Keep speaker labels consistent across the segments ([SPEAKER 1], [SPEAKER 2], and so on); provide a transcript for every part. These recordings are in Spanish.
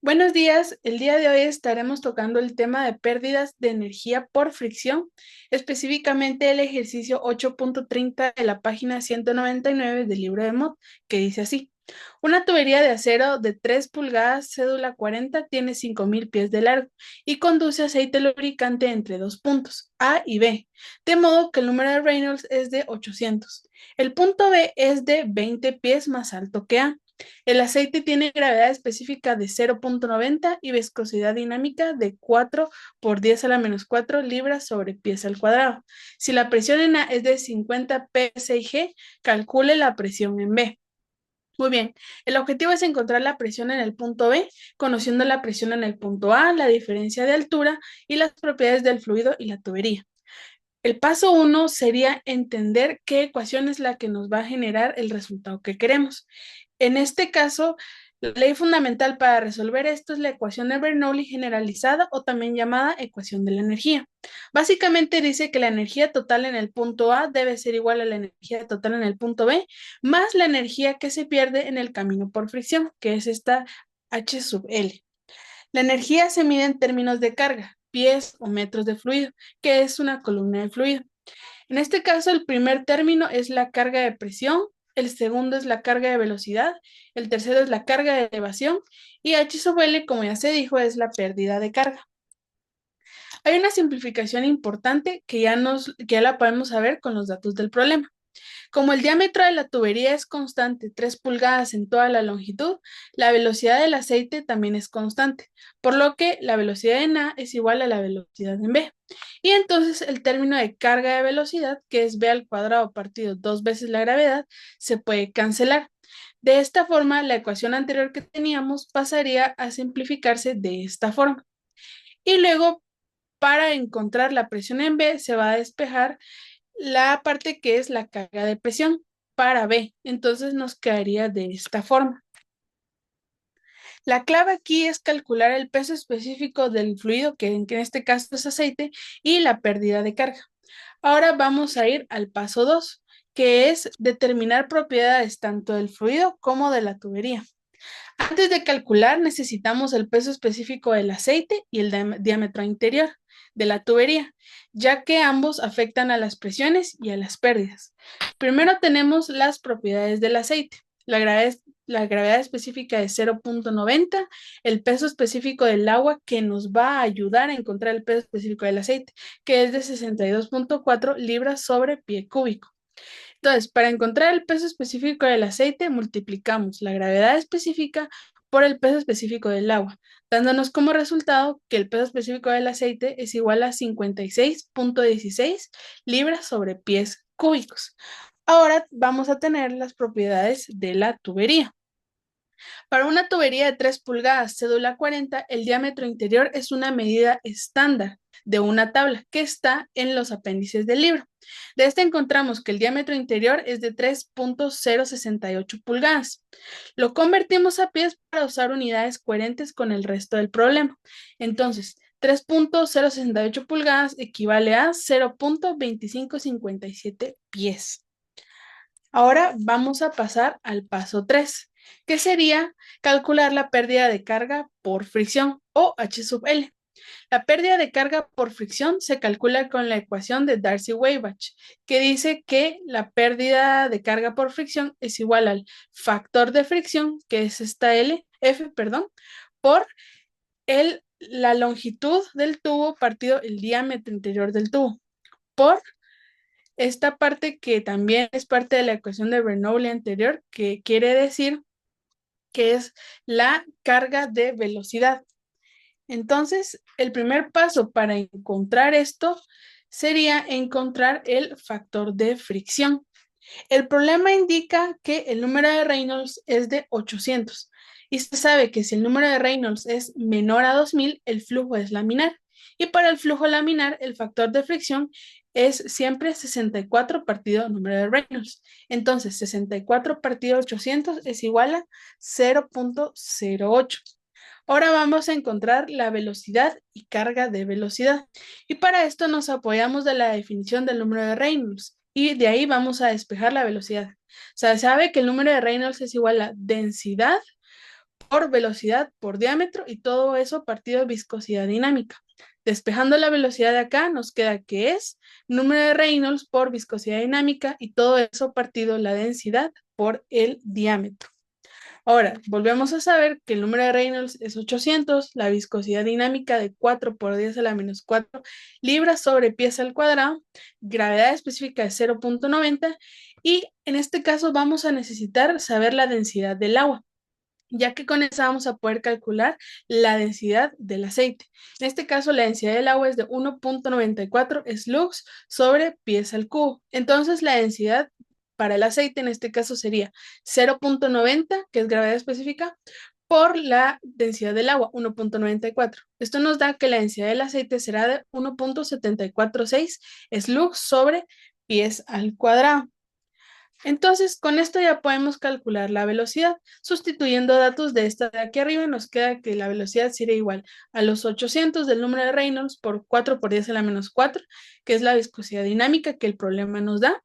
[SPEAKER 1] Buenos días, el día de hoy estaremos tocando el tema de pérdidas de energía por fricción, específicamente el ejercicio 8.30 de la página 199 del libro de Mott, que dice así: una tubería de acero de 3 pulgadas, cédula 40, tiene 5.000 pies de largo y conduce aceite lubricante entre dos puntos, A y B, de modo que el número de Reynolds es de 800. El punto B es de 20 pies más alto que A. El aceite tiene gravedad específica de 0.90 y viscosidad dinámica de 4 por 10 a la menos 4 libras sobre pies al cuadrado. Si la presión en A es de 50 psi, calcule la presión en B. Muy bien, el objetivo es encontrar la presión en el punto B, conociendo la presión en el punto A, la diferencia de altura y las propiedades del fluido y la tubería. El paso 1 sería entender qué ecuación es la que nos va a generar el resultado que queremos. En este caso, la ley fundamental para resolver esto es la ecuación de Bernoulli generalizada o también llamada ecuación de la energía. Básicamente dice que la energía total en el punto A debe ser igual a la energía total en el punto B más la energía que se pierde en el camino por fricción, que es esta H sub L. La energía se mide en términos de carga, pies o metros de fluido, que es una columna de fluido. En este caso, el primer término es la carga de presión, el segundo es la carga de velocidad, el tercero es la carga de elevación y H sub L, como ya se dijo, es la pérdida de carga. Hay una simplificación importante que ya la podemos saber con los datos del problema. Como el diámetro de la tubería es constante, 3 pulgadas en toda la longitud, la velocidad del aceite también es constante, por lo que la velocidad en A es igual a la velocidad en B. Y entonces el término de carga de velocidad, que es B al cuadrado partido dos veces la gravedad, se puede cancelar. De esta forma, la ecuación anterior que teníamos pasaría a simplificarse de esta forma. Y luego, para encontrar la presión en B, se va a despejar la parte que es la carga de presión para B. Entonces nos quedaría de esta forma. La clave aquí es calcular el peso específico del fluido, que en este caso es aceite, y la pérdida de carga. Ahora vamos a ir al paso 2, que es determinar propiedades tanto del fluido como de la tubería. Antes de calcular, necesitamos el peso específico del aceite y el diámetro interior de la tubería, ya que ambos afectan a las presiones y a las pérdidas. Primero tenemos las propiedades del aceite. La gravedad específica de 0.90, el peso específico del agua que nos va a ayudar a encontrar el peso específico del aceite, que es de 62.4 libras sobre pie cúbico. Entonces, para encontrar el peso específico del aceite, multiplicamos la gravedad específica por el peso específico del agua, dándonos como resultado que el peso específico del aceite es igual a 56.16 libras sobre pies cúbicos. Ahora vamos a tener las propiedades de la tubería. Para una tubería de 3 pulgadas, cédula 40, el diámetro interior es una medida estándar de una tabla que está en los apéndices del libro. De esta encontramos que el diámetro interior es de 3.068 pulgadas. Lo convertimos a pies para usar unidades coherentes con el resto del problema. Entonces, 3.068 pulgadas equivale a 0.2557 pies. Ahora vamos a pasar al paso 3, que sería calcular la pérdida de carga por fricción o H sub L. La pérdida de carga por fricción se calcula con la ecuación de Darcy-Weisbach, que dice que la pérdida de carga por fricción es igual al factor de fricción, que es esta F, perdón, por la longitud del tubo partido el diámetro interior del tubo, por esta parte que también es parte de la ecuación de Bernoulli anterior, que quiere decir que es la carga de velocidad. Entonces, el primer paso para encontrar esto sería encontrar el factor de fricción. El problema indica que el número de Reynolds es de 800 y se sabe que si el número de Reynolds es menor a 2000, el flujo es laminar. Y para el flujo laminar, el factor de fricción es siempre 64 partido número de Reynolds. Entonces, 64 partido 800 es igual a 0.08. Ahora vamos a encontrar la velocidad y carga de velocidad. Y para esto nos apoyamos de la definición del número de Reynolds. Y de ahí vamos a despejar la velocidad. O sea, sabe que el número de Reynolds es igual a densidad por velocidad por diámetro y todo eso partido de viscosidad dinámica. Despejando la velocidad de acá, nos queda que es número de Reynolds por viscosidad dinámica y todo eso partido la densidad por el diámetro. Ahora, volvemos a saber que el número de Reynolds es 800, la viscosidad dinámica de 4 por 10 a la menos 4 libras sobre pies al cuadrado, gravedad específica de 0.90 y en este caso vamos a necesitar saber la densidad del agua, ya que con esa vamos a poder calcular la densidad del aceite. En este caso, la densidad del agua es de 1.94 slugs sobre pies al cubo. Entonces, la densidad para el aceite en este caso sería 0.90, que es gravedad específica, por la densidad del agua, 1.94. Esto nos da que la densidad del aceite será de 1.746 slugs sobre pies al cuadrado. Entonces, con esto ya podemos calcular la velocidad. Sustituyendo datos de esta de aquí arriba, nos queda que la velocidad sería igual a los 800 del número de Reynolds por 4 por 10 a la menos 4, que es la viscosidad dinámica que el problema nos da.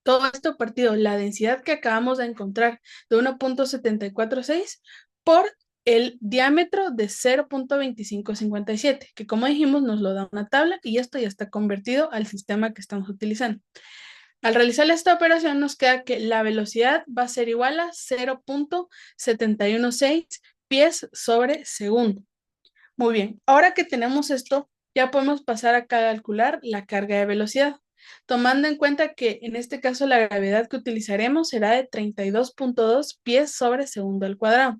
[SPEAKER 1] Todo esto partido la densidad que acabamos de encontrar de 1.746 por el diámetro de 0.2557, que como dijimos nos lo da una tabla y esto ya está convertido al sistema que estamos utilizando. Al realizar esta operación nos queda que la velocidad va a ser igual a 0.716 pies sobre segundo. Muy bien, ahora que tenemos esto, ya podemos pasar a calcular la carga de velocidad, tomando en cuenta que en este caso la gravedad que utilizaremos será de 32.2 pies sobre segundo al cuadrado.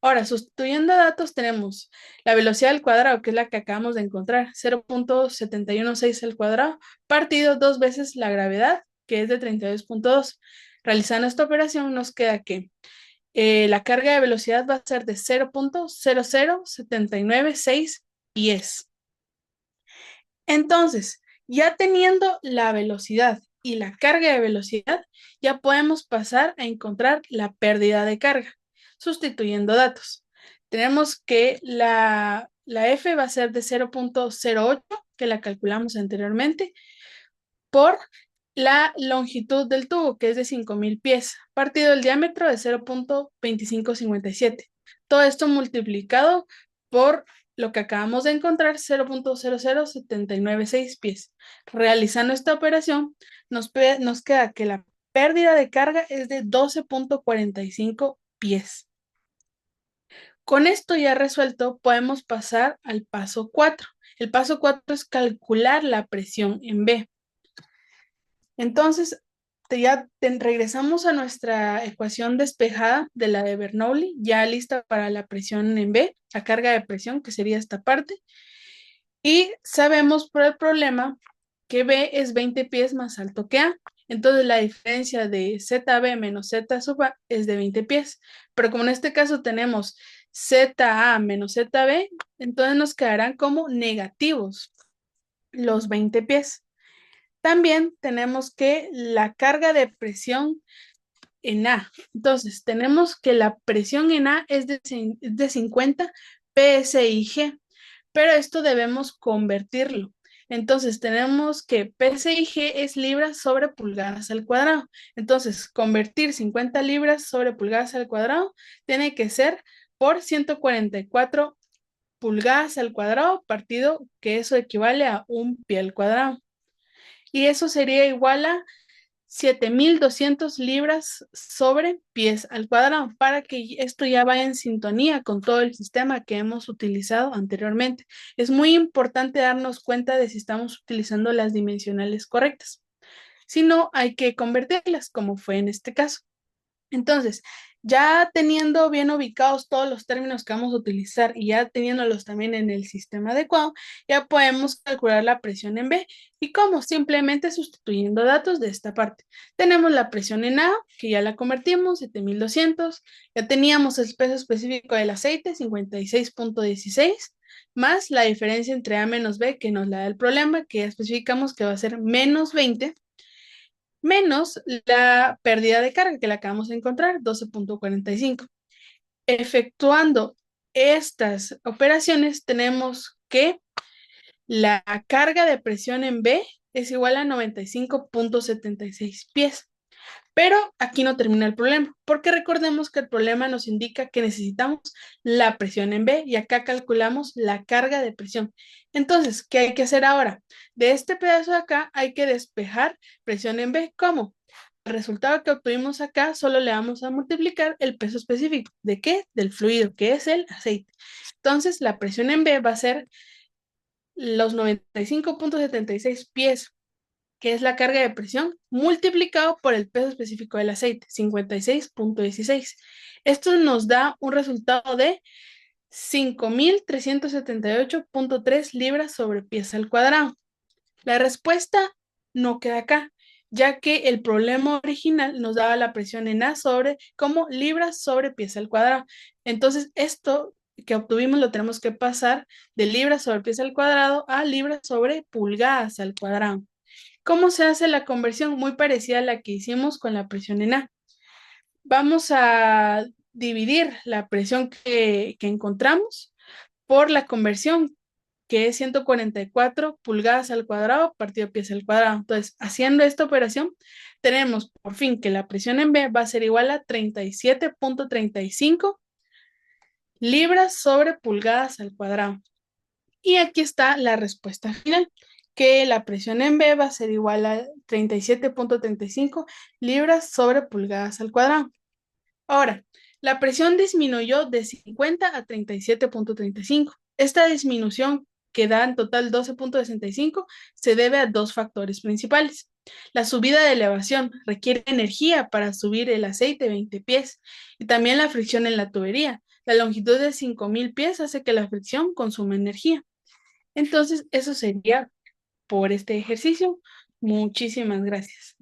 [SPEAKER 1] Ahora, sustituyendo datos, tenemos la velocidad al cuadrado, que es la que acabamos de encontrar, 0.716 al cuadrado, partido dos veces la gravedad, que es de 32.2. Realizando esta operación, nos queda que la carga de velocidad va a ser de 0.00796 pies. Entonces, ya teniendo la velocidad y la carga de velocidad, ya podemos pasar a encontrar la pérdida de carga, sustituyendo datos. Tenemos que la F va a ser de 0.08, que la calculamos anteriormente, por la longitud del tubo, que es de 5.000 pies, partido el diámetro de 0.2557. Todo esto multiplicado por lo que acabamos de encontrar, 0.00796 pies. Realizando esta operación, nos queda que la pérdida de carga es de 12.45 pies. Con esto ya resuelto, podemos pasar al paso 4. El paso 4 es calcular la presión en B. Entonces, regresamos a nuestra ecuación despejada de la de Bernoulli, ya lista para la presión en B, la carga de presión, que sería esta parte. Y sabemos por el problema que B es 20 pies más alto que A. Entonces, la diferencia de ZB menos Z sub A es de 20 pies. Pero como en este caso tenemos ZA menos ZB, entonces nos quedarán como negativos los 20 pies. También tenemos que la carga de presión en A. Entonces, tenemos que la presión en A es de 50 PSIG, pero esto debemos convertirlo. Entonces, tenemos que PSIG es libras sobre pulgadas al cuadrado. Entonces, convertir 50 libras sobre pulgadas al cuadrado tiene que ser por 144 pulgadas al cuadrado partido, que eso equivale a un pie al cuadrado. Y eso sería igual a 7.200 libras sobre pies al cuadrado, para que esto ya vaya en sintonía con todo el sistema que hemos utilizado anteriormente. Es muy importante darnos cuenta de si estamos utilizando las dimensionales correctas. Si no, hay que convertirlas, como fue en este caso. Entonces, ya teniendo bien ubicados todos los términos que vamos a utilizar y ya teniéndolos también en el sistema adecuado, ya podemos calcular la presión en B. ¿Y cómo? Simplemente sustituyendo datos de esta parte. Tenemos la presión en A, que ya la convertimos, 7.200. Ya teníamos el peso específico del aceite, 56.16, más la diferencia entre A menos B, que nos la da el problema, que ya especificamos que va a ser menos 20, menos la pérdida de carga que la acabamos de encontrar, 12.45. Efectuando estas operaciones, tenemos que la carga de presión en B es igual a 95.76 pies. Pero aquí no termina el problema, porque recordemos que el problema nos indica que necesitamos la presión en B y acá calculamos la carga de presión. Entonces, ¿qué hay que hacer ahora? De este pedazo de acá hay que despejar presión en B. ¿Cómo? El resultado que obtuvimos acá solo le vamos a multiplicar el peso específico. ¿De qué? Del fluido, que es el aceite. Entonces, la presión en B va a ser los 95,76 pies, que es la carga de presión, multiplicado por el peso específico del aceite, 56,16. Esto nos da un resultado de 5.378,3 libras sobre pies al cuadrado. La respuesta no queda acá, ya que el problema original nos daba la presión en A sobre como libras sobre pies al cuadrado. Entonces, esto que obtuvimos lo tenemos que pasar de libras sobre pies al cuadrado a libras sobre pulgadas al cuadrado. ¿Cómo se hace la conversión? Muy parecida a la que hicimos con la presión en A. Vamos a dividir la presión que encontramos por la conversión, que es 144 pulgadas al cuadrado partido pies al cuadrado. Entonces, haciendo esta operación, tenemos por fin que la presión en B va a ser igual a 37,35 libras sobre pulgadas al cuadrado. Y aquí está la respuesta final, que la presión en B va a ser igual a 37,35 libras sobre pulgadas al cuadrado. Ahora, la presión disminuyó de 50 a 37,35. Esta disminución, que da en total 12,65, se debe a dos factores principales. La subida de elevación requiere energía para subir el aceite 20 pies y también la fricción en la tubería. La longitud de 5.000 pies hace que la fricción consuma energía. Entonces, eso sería por este ejercicio. Muchísimas gracias.